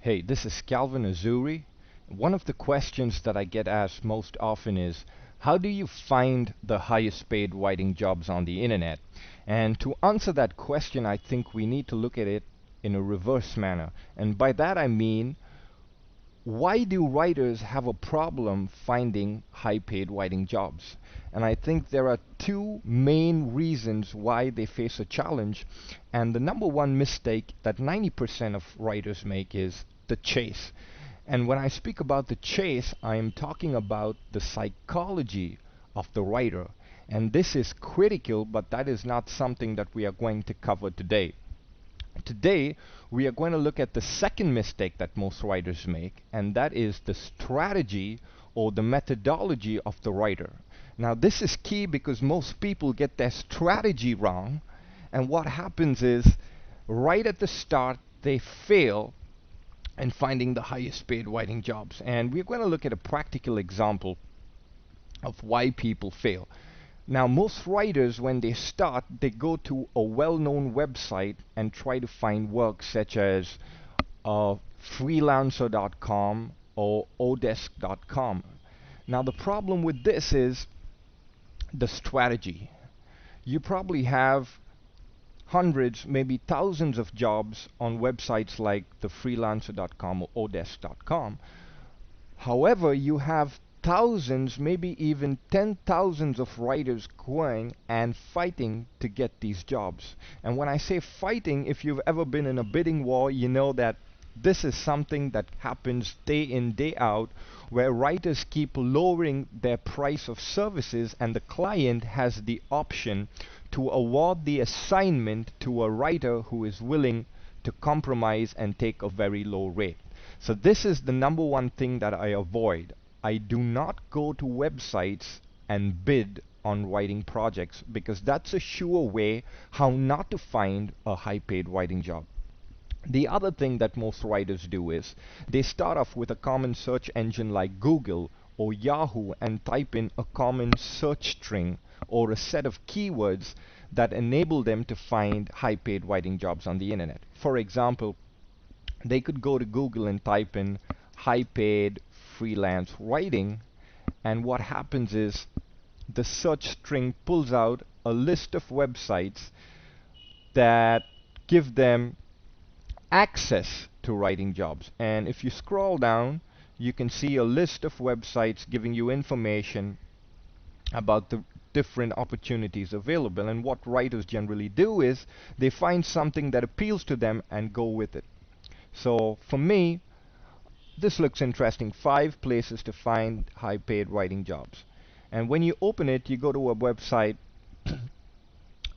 Hey, this is Calvin Azuri. One of the questions that I get asked most often is, how do you find the highest paid writing jobs on the internet? And to answer that question, I think we need to look at it in a reverse manner. And by that I mean, why do writers have a problem finding high paid writing jobs? And I think there are two main reasons why they face a challenge. And the number one mistake that 90% of writers make is the chase. And when I speak about the chase, I am talking about the psychology of the writer. And this is critical, but that is not something that we are going to cover today. Today, we are going to look at the second mistake that most writers make, and that is the strategy or the methodology of the writer. Now, this is key because most people get their strategy wrong, and what happens is, right at the start, they fail in finding the highest paid writing jobs. And we're going to look at a practical example of why people fail. Now, most writers, when they start, they go to a well-known website and try to find work such as freelancer.com or odesk.com. Now, the problem with this is the strategy. You probably have hundreds, maybe thousands of jobs on websites like the freelancer.com or odesk.com. However, you have thousands, maybe even 10,000s of writers going and fighting to get these jobs. And when I say fighting, if you've ever been in a bidding war, you know that this is something that happens day in, day out, where writers keep lowering their price of services and the client has the option to award the assignment to a writer who is willing to compromise and take a very low rate. So this is the number one thing that I avoid. I do not go to websites and bid on writing projects because that's a sure way how not to find a high paid writing job. The other thing that most writers do is they start off with a common search engine like Google or Yahoo and type in a common search string or a set of keywords that enable them to find high paid writing jobs on the internet. For example, they could go to Google and type in high paid freelance writing, and what happens is the search string pulls out a list of websites that give them access to writing jobs. And if you scroll down, you can see a list of websites giving you information about the different opportunities available. And what writers generally do is they find something that appeals to them and go with it. So for me, this looks interesting. 5 places to find high paid writing jobs. And when you open it, you go to a website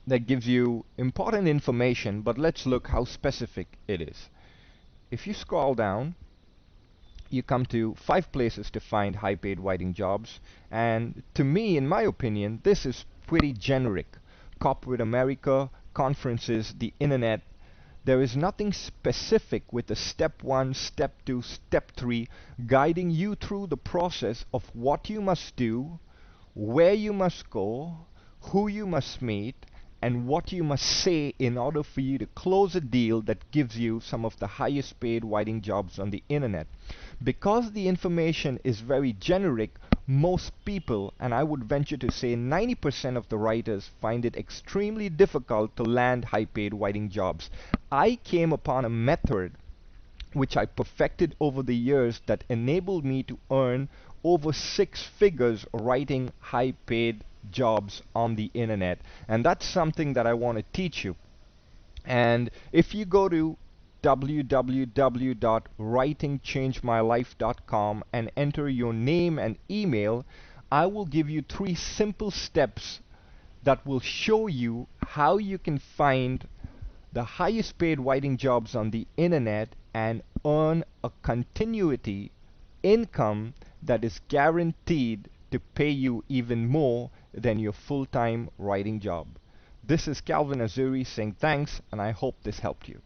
that gives you important information, but let's look how specific it is. If you scroll down, you come to 5 places to find high paid writing jobs, and to me, in my opinion, this is pretty generic. Corporate America, conferences, the internet. There is nothing specific with the step 1, step 2, step 3 guiding you through the process of what you must do, where you must go, who you must meet, and what you must say in order for you to close a deal that gives you some of the highest paid writing jobs on the internet. Because the information is very generic, most people, and I would venture to say 90% of the writers, find it extremely difficult to land high paid writing jobs. I came upon a method which I perfected over the years that enabled me to earn over 6 figures writing high paid jobs on the internet, and that's something that I want to teach you. And if you go to www.writingchangemylife.com and enter your name and email, I will give you 3 simple steps that will show you how you can find the highest paid writing jobs on the internet and earn a continuity income that is guaranteed to pay you even more than your full-time writing job. This is Calvin Azuri saying thanks, and I hope this helped you.